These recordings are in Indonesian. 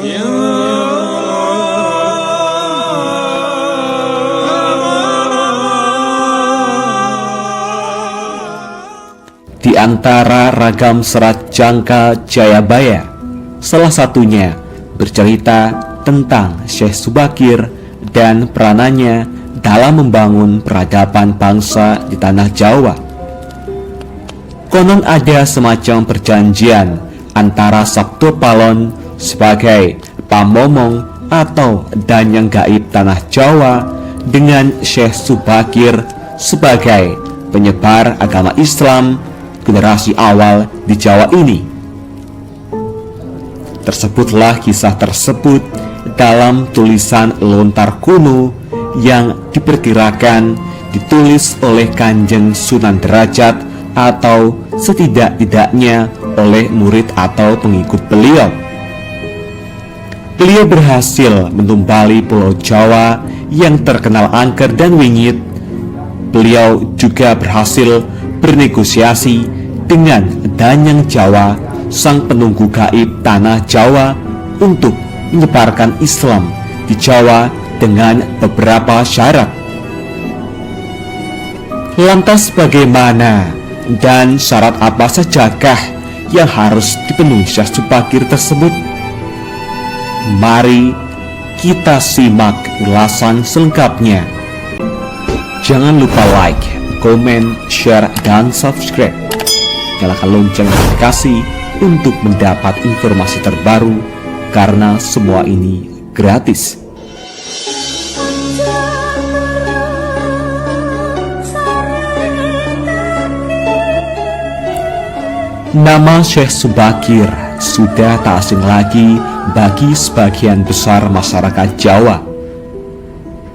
Di antara ragam serat jangka Jayabaya, salah satunya bercerita tentang Syekh Subakir dan peranannya dalam membangun peradaban bangsa di tanah Jawa. Konon ada semacam perjanjian antara Sabto Palon sebagai pamomong atau danyang gaib tanah Jawa dengan Syekh Subakir sebagai penyebar agama Islam generasi awal di Jawa ini. Tersebutlah kisah tersebut dalam tulisan lontar kuno yang diperkirakan ditulis oleh Kanjeng Sunan Derajat atau setidak-tidaknya oleh murid atau pengikut beliau. Beliau berhasil menumbali Pulau Jawa yang terkenal angker dan wingit. Beliau juga berhasil bernegosiasi dengan Danyang Jawa, sang penunggu gaib tanah Jawa, untuk menyebarkan Islam di Jawa dengan beberapa syarat. Lantas bagaimana dan syarat apa sajakah yang harus dipenuhi Syekh Subakir tersebut? Mari kita simak ulasan selengkapnya. Jangan lupa like, komen, share, dan subscribe. Nyalakan lonceng notifikasi untuk mendapat informasi terbaru, karena semua ini gratis. Nama Syekh Subakir sudah tak asing lagi bagi sebagian besar masyarakat Jawa.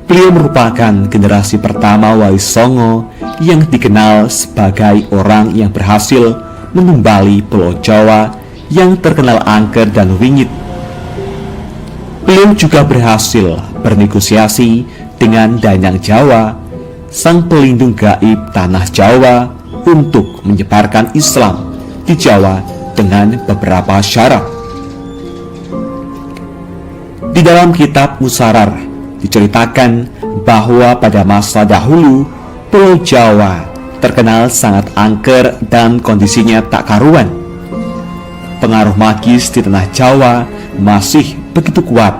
Beliau merupakan generasi pertama Wali Songo yang dikenal sebagai orang yang berhasil menumbali Pulau Jawa yang terkenal angker dan wingit. Beliau juga berhasil bernegosiasi dengan Danyang Jawa, sang pelindung gaib tanah Jawa, untuk menyebarkan Islam di Jawa dengan beberapa syarat. Di dalam kitab Musarar diceritakan bahwa pada masa dahulu Pulau Jawa terkenal sangat angker dan kondisinya tak karuan. Pengaruh magis di tanah Jawa masih begitu kuat,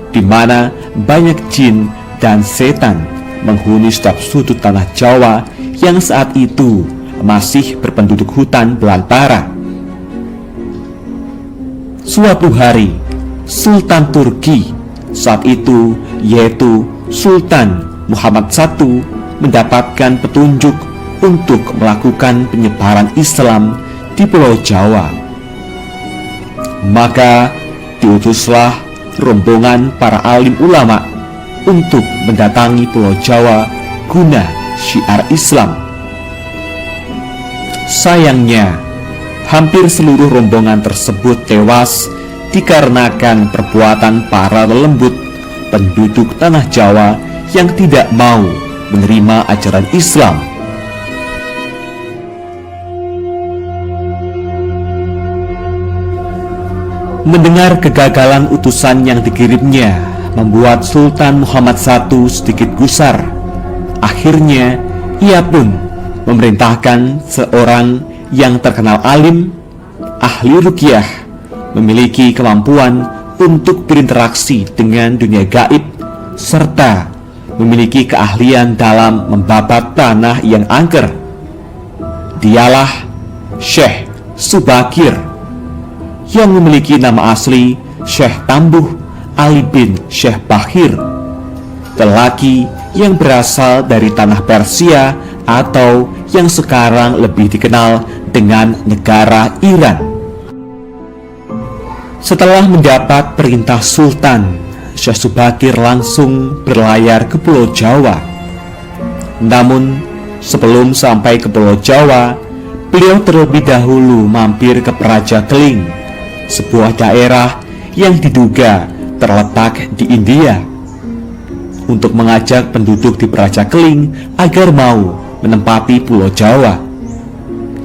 di mana banyak jin dan setan menghuni setiap sudut tanah Jawa yang saat itu masih berpenduduk hutan belantara. Suatu hari, Sultan Turki saat itu, yaitu Sultan Muhammad I, mendapatkan petunjuk untuk melakukan penyebaran Islam di Pulau Jawa. Maka diutuslah rombongan para alim ulama untuk mendatangi Pulau Jawa guna syiar Islam. Sayangnya, hampir seluruh rombongan tersebut tewas dikarenakan perbuatan para lelembut penduduk tanah Jawa yang tidak mau menerima ajaran Islam. Mendengar kegagalan utusan yang dikirimnya membuat Sultan Muhammad I sedikit gusar. Akhirnya ia pun memerintahkan seorang yang terkenal alim, ahli ruqyah, memiliki kemampuan untuk berinteraksi dengan dunia gaib, serta memiliki keahlian dalam membabat tanah yang angker. Dialah Syekh Subakir, yang memiliki nama asli Syekh Tambuh Ali bin Syekh Bahir, lelaki yang berasal dari tanah Persia atau yang sekarang lebih dikenal dengan negara Iran. Setelah mendapat perintah Sultan, Syekh Subakir langsung berlayar ke Pulau Jawa. Namun, sebelum sampai ke Pulau Jawa, beliau terlebih dahulu mampir ke Praja Keling, sebuah daerah yang diduga terletak di India, untuk mengajak penduduk di Praja Keling agar mau menempati Pulau Jawa.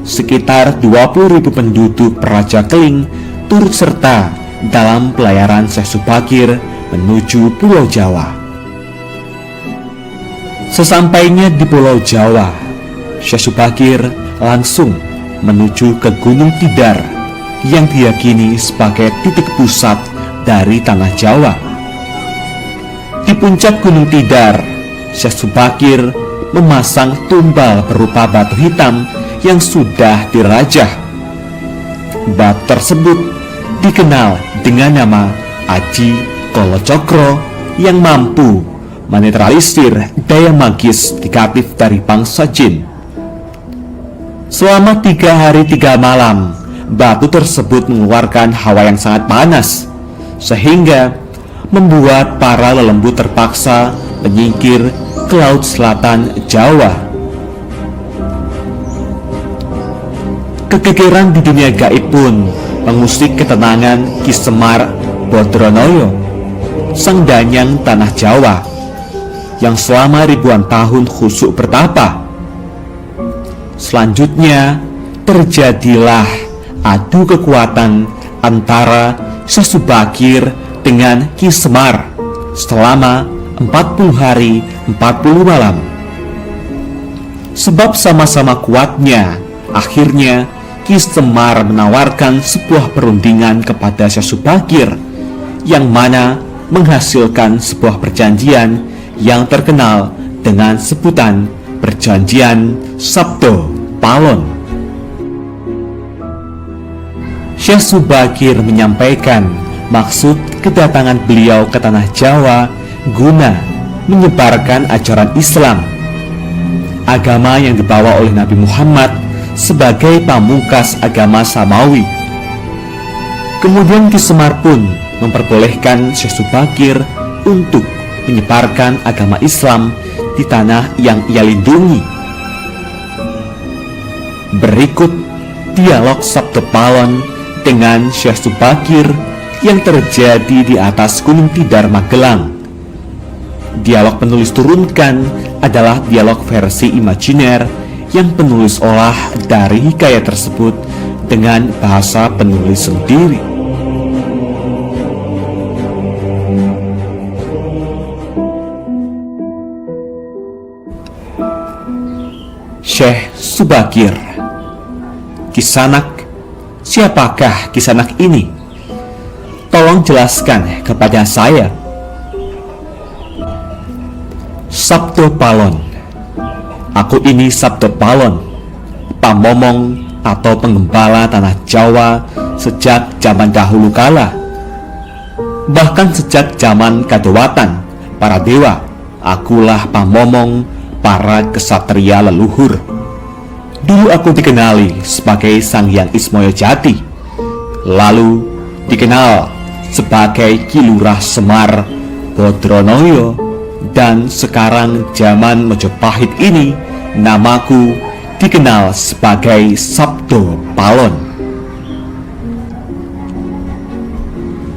Sekitar 20.000 penduduk Praja Keling turut serta dalam pelayaran Syekh Subakir menuju Pulau Jawa. Sesampainya di Pulau Jawa, Syekh Subakir langsung menuju ke Gunung Tidar yang diyakini sebagai titik pusat dari tanah Jawa. Di puncak Gunung Tidar, Syekh Subakir memasang tumbal berupa batu hitam yang sudah dirajah. Batu tersebut dikenal dengan nama Aji Kolocokro yang mampu menetralisir daya magis negatif dari bangsa jin. Selama 3 hari 3 malam, batu tersebut mengeluarkan hawa yang sangat panas, sehingga membuat para lelembut terpaksa menyingkir ke laut selatan Jawa. Kegegeran di dunia gaib pun mengusik ketenangan Ki Semar Bodronoyo, sang danyang tanah Jawa, yang selama ribuan tahun khusyuk bertapa. Selanjutnya terjadilah adu kekuatan antara Syekh Subakir dengan Ki Semar selama 40 hari 40 malam. Sebab sama-sama kuatnya, akhirnya Ki Semar menawarkan sebuah perundingan kepada Syekh Subakir, yang mana menghasilkan sebuah perjanjian yang terkenal dengan sebutan Perjanjian Sabto Palon. Syekh Subakir menyampaikan maksud kedatangan beliau ke tanah Jawa guna menyebarkan ajaran Islam, agama yang dibawa oleh Nabi Muhammad sebagai pamungkas agama Samawi. Kemudian Ki Semar pun memperbolehkan Syekh Subakir untuk menyebarkan agama Islam di tanah yang ia lindungi. Berikut dialog Sabto Palon dengan Syekh Subakir yang terjadi di atas Gunung Tidar, Magelang. Dialog penulis turunkan adalah dialog versi imajiner yang penulis olah dari hikayat tersebut dengan bahasa penulis sendiri. Syekh Subakir. Kisanak, siapakah Kisanak ini? Tolong jelaskan kepada saya. Sabto Palon. Aku ini Sabto Palon, pamomong atau penggembala tanah Jawa sejak zaman dahulu kala. Bahkan sejak zaman Kadewatan, para dewa, akulah pamomong para kesatria leluhur. Dulu aku dikenali sebagai Sang Hyang Ismoyo Jati, lalu dikenal sebagai Ki Lurah Semar Bodronoyo, dan sekarang zaman Mojopahit ini namaku dikenal sebagai Sabto Palon.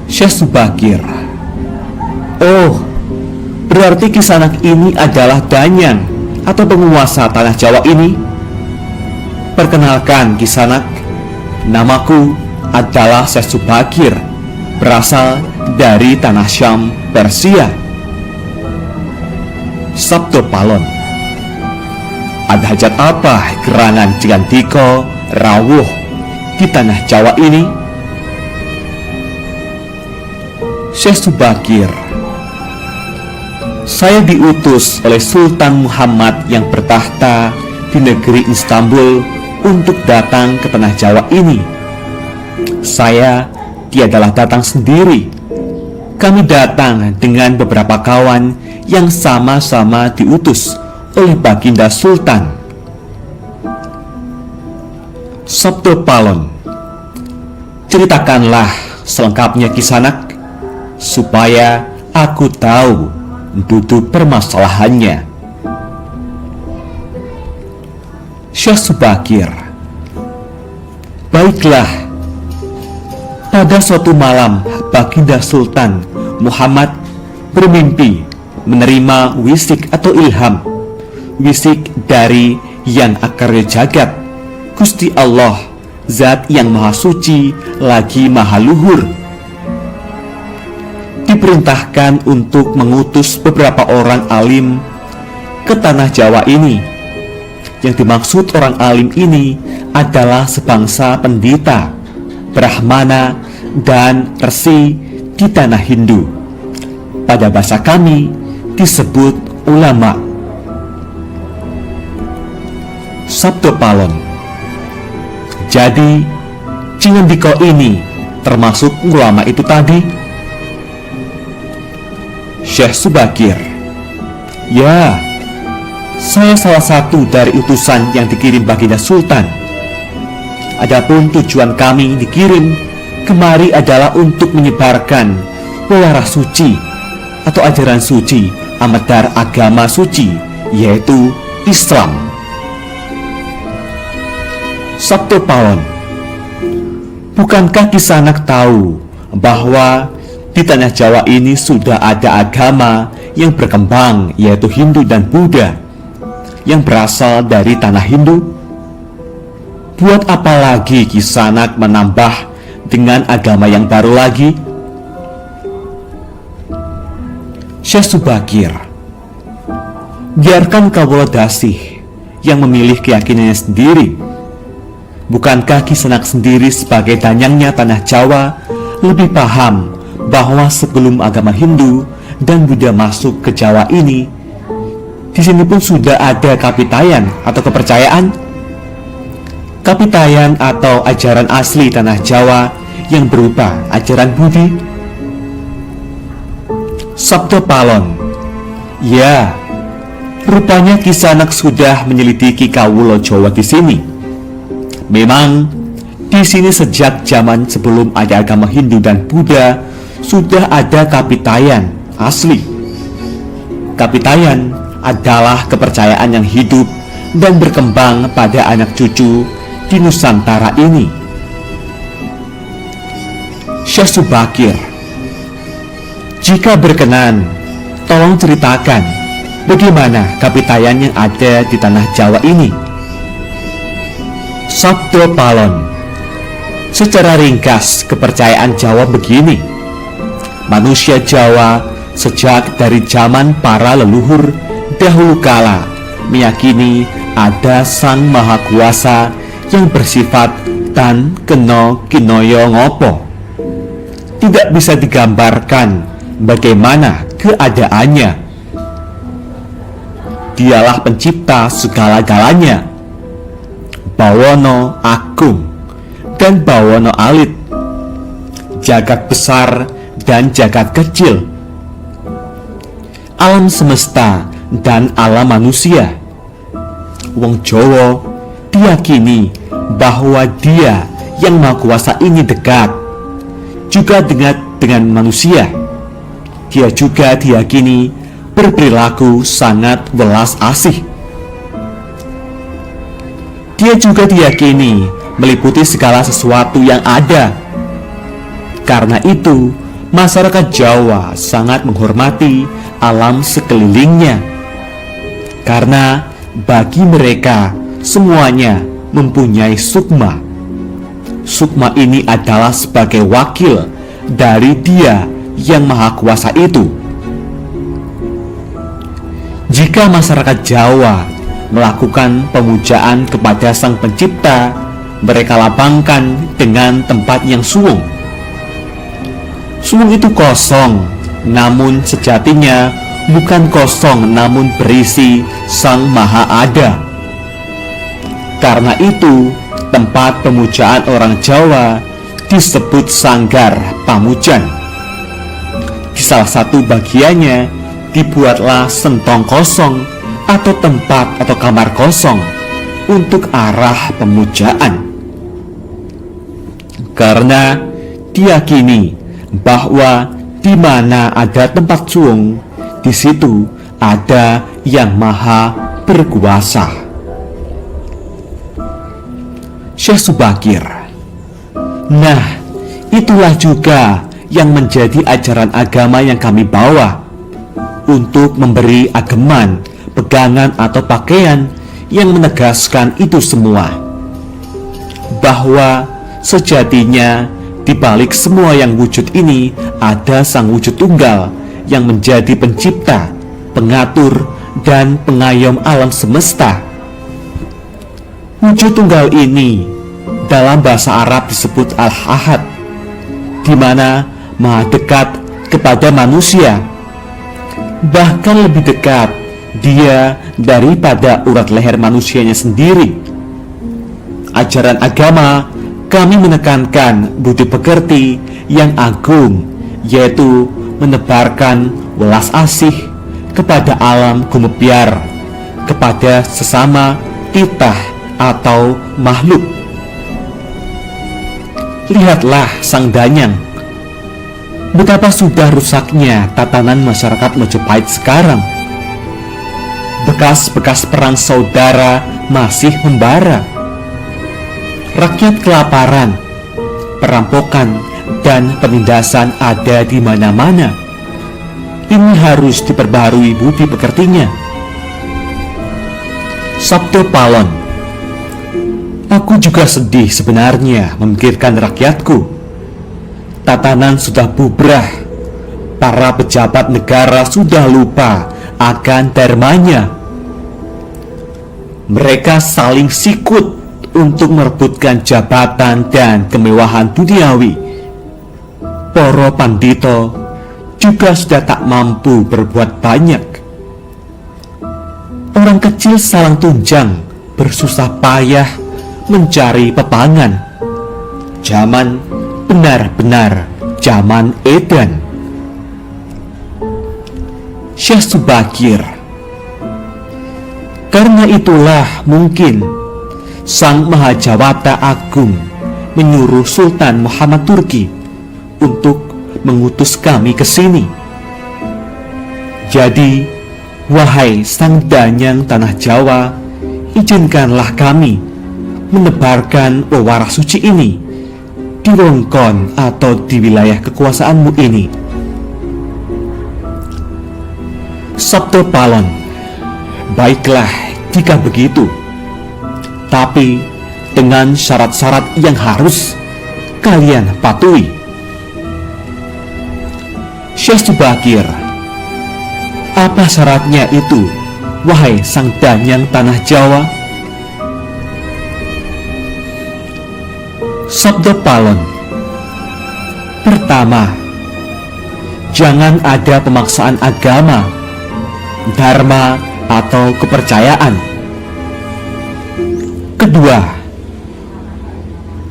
Syekh Subakir. Oh, berarti Kisanak ini adalah danyang atau penguasa tanah Jawa ini? Perkenalkan Kisanak, namaku adalah Syekh Subakir, berasal dari tanah Syam, Persia. Sabto Palon. Ada hajat apa gerangan Jigantiko rawuh di tanah Jawa ini? Syekh Subakir. Saya diutus oleh Sultan Muhammad yang bertahta di negeri Istanbul untuk datang ke tanah Jawa ini. Saya tiadalah datang sendiri. Kami datang dengan beberapa kawan yang sama-sama diutus oleh Baginda Sultan. Sabto Palon. Ceritakanlah selengkapnya Kisanak, supaya aku tahu duduk permasalahannya. Syekh Subakir. Baiklah. Pada suatu malam, Baginda Sultan Muhammad bermimpi menerima wisik atau ilham, wisik dari Yang Akarya Jagat, Gusti Allah, Zat yang Maha Suci lagi Maha Luhur. diperintahkan untuk mengutus beberapa orang alim ke tanah Jawa ini. Yang dimaksud orang alim ini adalah sebangsa pendeta, brahmana, dan resi di tanah Hindu. Pada bahasa kami disebut ulama. Sabdo Palon. Jadi Cingendiko ini termasuk ulama itu tadi? Syekh Subakir. Ya, saya salah satu dari utusan yang dikirim baginda Sultan. Adapun tujuan kami dikirim kemari adalah untuk menyebarkan waras suci atau ajaran suci amadar agama suci, yaitu Islam. Sabdo Palon. Bukankah Kisanak tahu bahwa di tanah Jawa ini sudah ada agama yang berkembang, yaitu Hindu dan Buddha, yang berasal dari tanah Hindu? Buat apa lagi Kisanak menambah dengan agama yang baru lagi? Syekh Subakir. Biarkan Kawula Dasih yang memilih keyakinannya sendiri. Bukankah Kisanak sendiri sebagai danyangnya tanah Jawa lebih paham bahwa sebelum agama Hindu dan Buddha masuk ke Jawa ini, di sini pun sudah ada kapitayan atau kepercayaan? Kapitayan atau ajaran asli tanah Jawa yang berupa ajaran Budi? Sabdo Palon. Ya, rupanya Kisanak sudah menyelidiki Kawula Jawa di sini. Memang di sini sejak zaman sebelum ada agama Hindu dan Buddha sudah ada kapitayan asli. Kapitayan adalah kepercayaan yang hidup dan berkembang pada anak cucu di Nusantara ini. Syekh Subakir. Jika berkenan, tolong ceritakan bagaimana kapitayan yang ada di tanah Jawa ini. Sabdo Palon. Secara ringkas, kepercayaan Jawa begini. Manusia Jawa sejak dari zaman para leluhur dahulu kala meyakini ada Sang Maha Kuasa yang bersifat tan keno kinoyo ngopo. Tidak bisa digambarkan bagaimana keadaannya. Dialah pencipta segala-galanya. Bawono Agung dan Bawono Alit, jagat besar dan jagat kecil, alam semesta dan alam manusia. Wong Jawa diyakini bahwa Dia yang Maha Kuasa ini dekat juga dengan manusia. Dia juga diyakini berperilaku sangat welas asih. Dia juga diyakini meliputi segala sesuatu yang ada. Karena itu, masyarakat Jawa sangat menghormati alam sekelilingnya. Karena bagi mereka semuanya mempunyai sukma. Sukma ini adalah sebagai wakil dari Dia yang Maha Kuasa itu. Jika masyarakat Jawa melakukan pemujaan kepada Sang Pencipta, mereka lapangkan dengan tempat yang suwung. Suwung itu kosong, namun sejatinya bukan kosong, namun berisi Sang Maha Ada. Karena itu, tempat pemujaan orang Jawa disebut Sanggar Pamujan. Di salah satu bagiannya dibuatlah sentong kosong atau tempat atau kamar kosong untuk arah pemujaan. Karena diyakini bahwa di mana ada tempat suwung, di situ ada yang maha berkuasa. Syekh Subakir. Nah, itulah juga yang menjadi ajaran agama yang kami bawa, untuk memberi ageman, pegangan atau pakaian yang menegaskan itu semua, bahwa sejatinya di Di balik semua yang wujud ini ada Sang Wujud Tunggal yang menjadi pencipta, pengatur, dan pengayom alam semesta. Wujud Tunggal ini dalam bahasa Arab disebut Al-Ahad, di mana Maha dekat kepada manusia. Bahkan lebih dekat Dia daripada urat leher manusianya sendiri. Ajaran agama kami menekankan budi pekerti yang agung, yaitu menebarkan welas asih kepada alam gumebyar, kepada sesama titah atau makhluk. Lihatlah Sang Danyang, betapa sudah rusaknya tatanan masyarakat Majapahit sekarang. Bekas-bekas perang saudara masih membara. Rakyat kelaparan, perampokan, dan penindasan ada di mana-mana. Ini harus diperbaharui budi pekertinya. Sabdo Palon. Aku juga sedih sebenarnya memikirkan rakyatku. Tatanan sudah bubrah. Para pejabat negara sudah lupa akan dharmanya. Mereka saling sikut untuk merebutkan jabatan dan kemewahan duniawi. Para pandito juga sudah tak mampu berbuat banyak. Orang kecil salang tunjang bersusah payah mencari pepangan. Zaman benar-benar zaman edan. Syekh Subakir. Karena itulah mungkin Sang Mahajawata Agung menyuruh Sultan Muhammad Turki untuk mengutus kami ke sini. Jadi, wahai Sang Danyang Tanah Jawa, izinkanlah kami menebarkan wewarah suci ini di wewengkon atau di wilayah kekuasaanmu ini. Sabdo Palon. Baiklah jika begitu, tapi dengan syarat-syarat yang harus kalian patuhi. Syekh Subakir. Apa syaratnya itu, wahai Sang Danyang Tanah Jawa? Sabdo Palon. Pertama, jangan ada pemaksaan agama, dharma, atau kepercayaan. Kedua,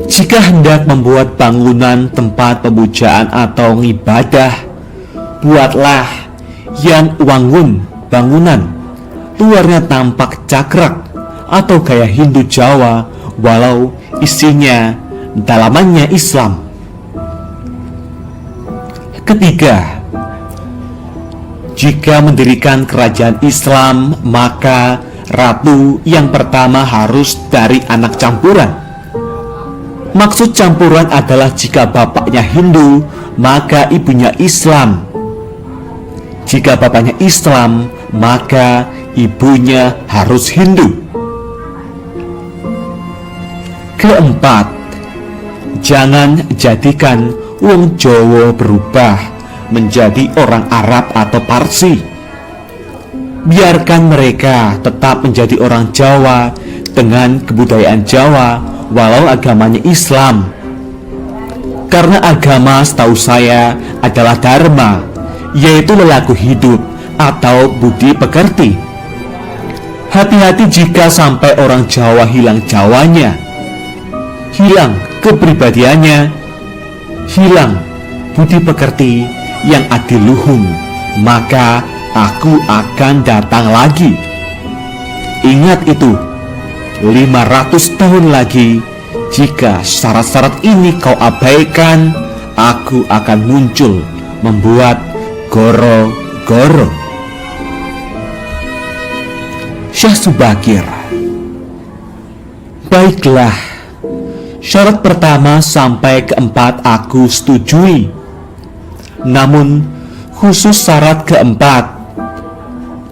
jika hendak membuat bangunan tempat pemujaan atau ibadah, buatlah yang wangun bangunan, luarnya tampak cakrak atau gaya Hindu Jawa, walau isinya dalamannya Islam. Ketiga, jika mendirikan kerajaan Islam, maka ratu yang pertama harus dari anak campuran. Maksud campuran adalah jika bapaknya Hindu, maka ibunya Islam. Jika bapaknya Islam, maka ibunya harus Hindu. Keempat, jangan jadikan wong Jawa berubah menjadi orang Arab atau Parsi. Biarkan mereka tetap menjadi orang Jawa dengan kebudayaan Jawa, walau agamanya Islam. Karena agama setahu saya adalah dharma, yaitu lelaku hidup atau budi pekerti. Hati-hati jika sampai orang Jawa hilang Jawanya, hilang kepribadiannya, hilang budi pekerti yang adiluhung, maka aku akan datang lagi. Ingat itu, 500 tahun lagi, jika syarat-syarat ini kau abaikan, aku akan muncul membuat goro-goro. Syekh Subakir. Baiklah, syarat pertama sampai keempat aku setujui. Namun khusus syarat keempat,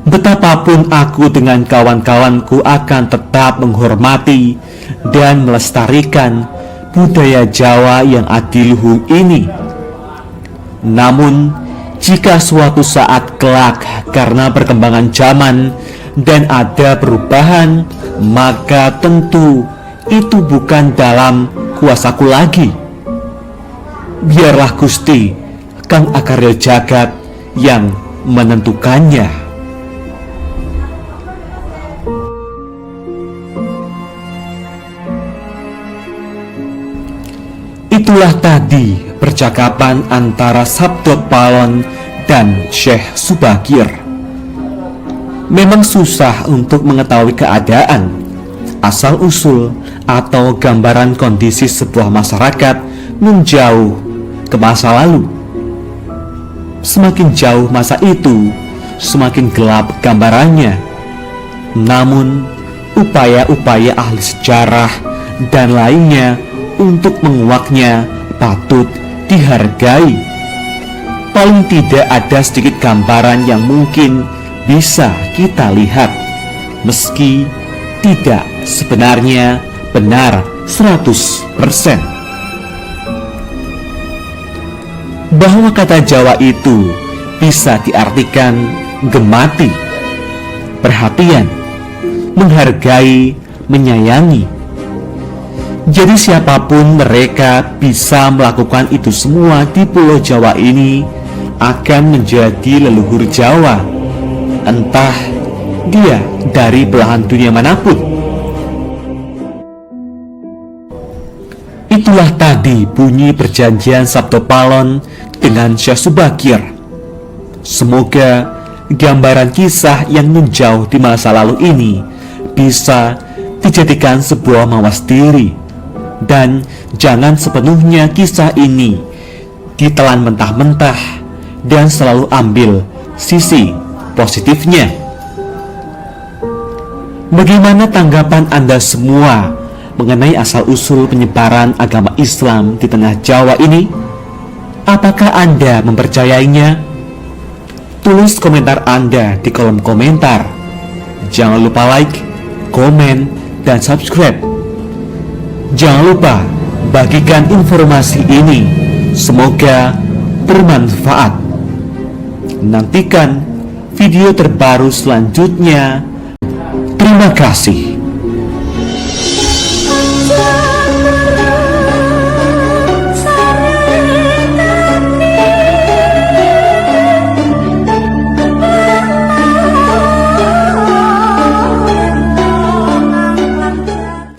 betapapun aku dengan kawan-kawanku akan tetap menghormati dan melestarikan budaya Jawa yang adiluhung ini. Namun, jika suatu saat kelak karena perkembangan zaman dan ada perubahan, maka tentu itu bukan dalam kuasaku lagi. Biarlah Gusti Kang Akarya Jagat yang menentukannya. Itulah tadi percakapan antara Sabto Palon dan Syekh Subakir. Memang susah untuk mengetahui keadaan, asal-usul, atau gambaran kondisi sebuah masyarakat menjauh ke masa lalu. Semakin jauh masa itu, semakin gelap gambarannya. Namun, upaya-upaya ahli sejarah dan lainnya untuk menguaknya patut dihargai. Paling tidak ada sedikit gambaran yang mungkin bisa kita lihat, meski tidak sebenarnya benar 100%. Bahwa kata Jawa itu bisa diartikan gemati, perhatian, menghargai, menyayangi. Jadi siapapun mereka bisa melakukan itu semua di Pulau Jawa ini akan menjadi leluhur Jawa, entah dia dari belahan dunia manapun. Itulah tadi bunyi perjanjian Sabto Palon dengan Syekh Subakir. Semoga gambaran kisah yang menjauh di masa lalu ini bisa dijadikan sebuah mawas diri, dan jangan sepenuhnya kisah ini ditelan mentah-mentah dan selalu ambil sisi positifnya. Bagaimana tanggapan Anda semua mengenai asal-usul penyebaran agama Islam di tanah Jawa ini? Apakah Anda mempercayainya? Tulis komentar Anda di kolom komentar. Jangan lupa like, komen, dan subscribe. Jangan lupa bagikan informasi ini. Semoga bermanfaat. Nantikan video terbaru selanjutnya. Terima kasih.